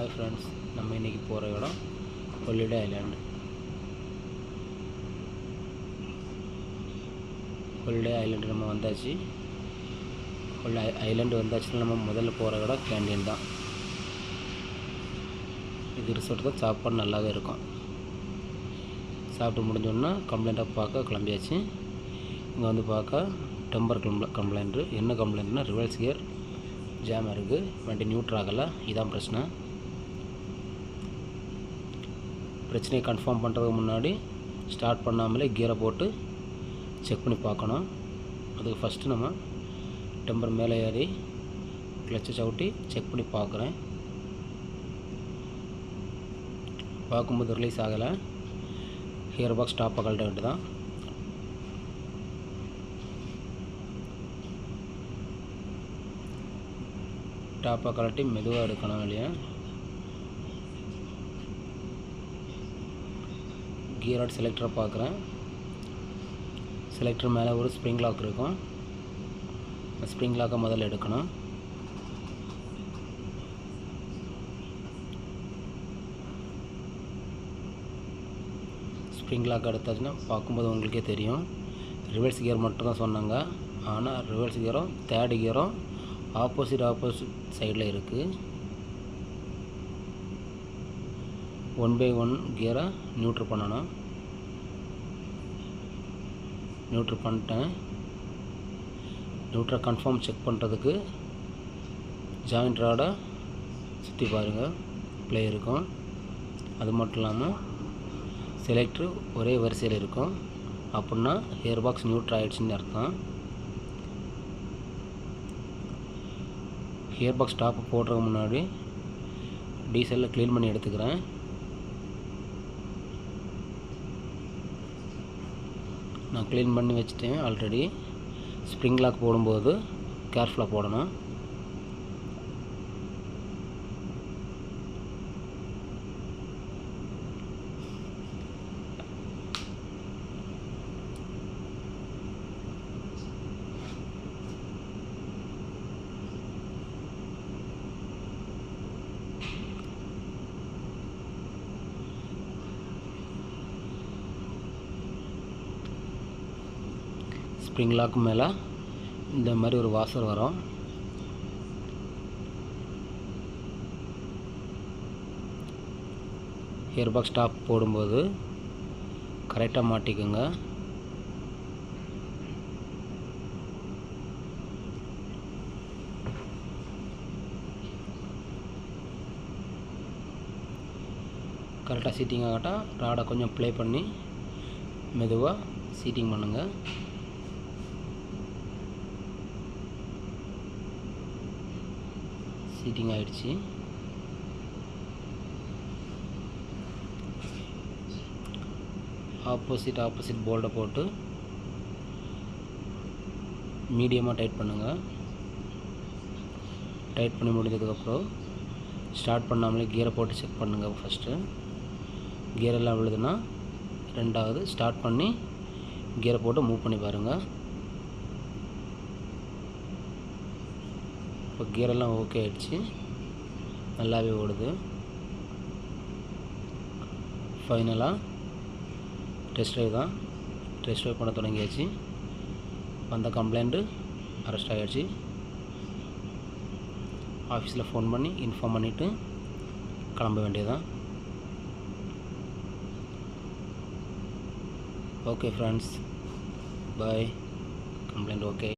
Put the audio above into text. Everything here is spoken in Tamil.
ஹாய் ஃப்ரெண்ட்ஸ், நம்ம இன்றைக்கி போகிற இடம் ஹாலிடே ஐலாண்டு. ஹாலிடே ஐலாண்டு நம்ம வந்தாச்சு. ஐலாண்டு வந்தாச்சுன்னா நம்ம முதல்ல போகிற இடம் கேண்டீன் தான். இது ரிசோர்ட் தான். சாப்பாடு நல்லாவே இருக்கும். சாப்பிட்டு முடிஞ்சோன்னா கம்ப்ளைண்ட்டாக பார்க்க கிளம்பியாச்சு. இங்கே வந்து பார்க்க டெம்பர் கம்ப்ளைண்ட்டு. என்ன கம்ப்ளைண்ட்னா ரிவர்ஸ் கியர் ஜாம் இருக்குது, வண்டி நியூட்ரல் ஆகலை. இதான் பிரச்சனையை கன்ஃபார்ம் பண்ணுறதுக்கு முன்னாடி ஸ்டார்ட் பண்ணாமலே கியரை போட்டு செக் பண்ணி பார்க்கணும். அதுக்கு ஃபஸ்ட்டு நம்ம டெம்பர் மேலே ஏறி கிளச்சை சவுட்டி செக் பண்ணி பார்க்குறேன். பார்க்கும்போது ரிலீஸ் ஆகலை. கியர் பாக்ஸ் டாப்பை கழட்ட வேண்டியதான். டாப்பை கழட்டி மெதுவாக எடுக்கணும் வெளியே. கியரோட செலக்டரை பார்க்குறேன். செலக்டர் மேலே ஒரு ஸ்ப்ரிங் லாக் இருக்கும். ஸ்ப்ரிங் லாக்கை முதல்ல எடுக்கணும். ஸ்ப்ரிங் லாக் எடுத்தாச்சுன்னா பார்க்கும்போது உங்களுக்கே தெரியும். ரிவர்ஸ் கியர் மட்டும் தான் சொன்னாங்க. ஆனால் ரிவர்ஸ் கியரும் தேர்ட் கியரும் ஆப்போசிட் சைடில் இருக்குது. 1/1 கியரை நியூட்ரல் பண்ணணும். நியூட்ரல் பண்ணிட்டேன். நியூட்ரல் கன்ஃபார்ம் செக் பண்ணுறதுக்கு ஜாயிண்ட் ராடை சுற்றி பாருங்கள், ப்ளே இருக்கும். அது மட்டும் இல்லாமல் செலக்ட்ரு ஒரே வரிசையில் இருக்கும். அப்படின்னா ஹேர் பாக்ஸ் நியூட்ரல் ஆகிடுச்சின்னு அர்த்தம். ஹியர் பாக்ஸ் டாப்பு போடுறதுக்கு முன்னாடி டீசலில் க்ளீன் பண்ணி எடுத்துக்கிறேன். நான் க்ளீன் பண்ணி வச்சுட்டேன் ஆல்ரெடி. ஸ்ப்ரிங் லாக் போடும்போது கேர்ஃபுல்லாக போடணும். ஸ்ப்ரிங் லாக்கு மேலே இந்த மாதிரி ஒரு வாசர் வரும். ஹியர் பாக்ஸ் டாப் போடும்போது கரெக்டாக மாட்டிக்குங்க. கரெக்டாக சீட்டிங் ஆகட்டும். ராடை கொஞ்சம் ப்ளே பண்ணி மெதுவாக சீட்டிங் பண்ணுங்கள். சீட்டிங் ஆகிடுச்சு. ஆப்போசிட் போல்டை போட்டு மீடியமாக டைட் பண்ணுங்கள். டைட் பண்ணி முடிஞ்சதுக்கப்புறம் ஸ்டார்ட் பண்ணாமலே கியரை போட்டு செக் பண்ணுங்கள். ஃபஸ்ட்டு கியர் எல்லாம் விழுதுன்னா ரெண்டாவது ஸ்டார்ட் பண்ணி கியரை போட்டு மூவ் பண்ணி பாருங்கள். இப்போ கியரெல்லாம் ஓகே ஆகிடுச்சு, நல்லாவே ஓடுது. ஃபைனலாக டெஸ்ட் ட்ரைவ் தான். டெஸ்ட் ட்ரைவ் பண்ண தொடங்கியாச்சு. வந்த கம்ப்ளைண்ட்டு அரெஸ்ட் ஆகிடுச்சு. ஆஃபீஸில் ஃபோன் பண்ணி இன்ஃபார்ம் பண்ணிவிட்டு கிளம்ப வேண்டியதான். Okay friends, bye. Complaint okay.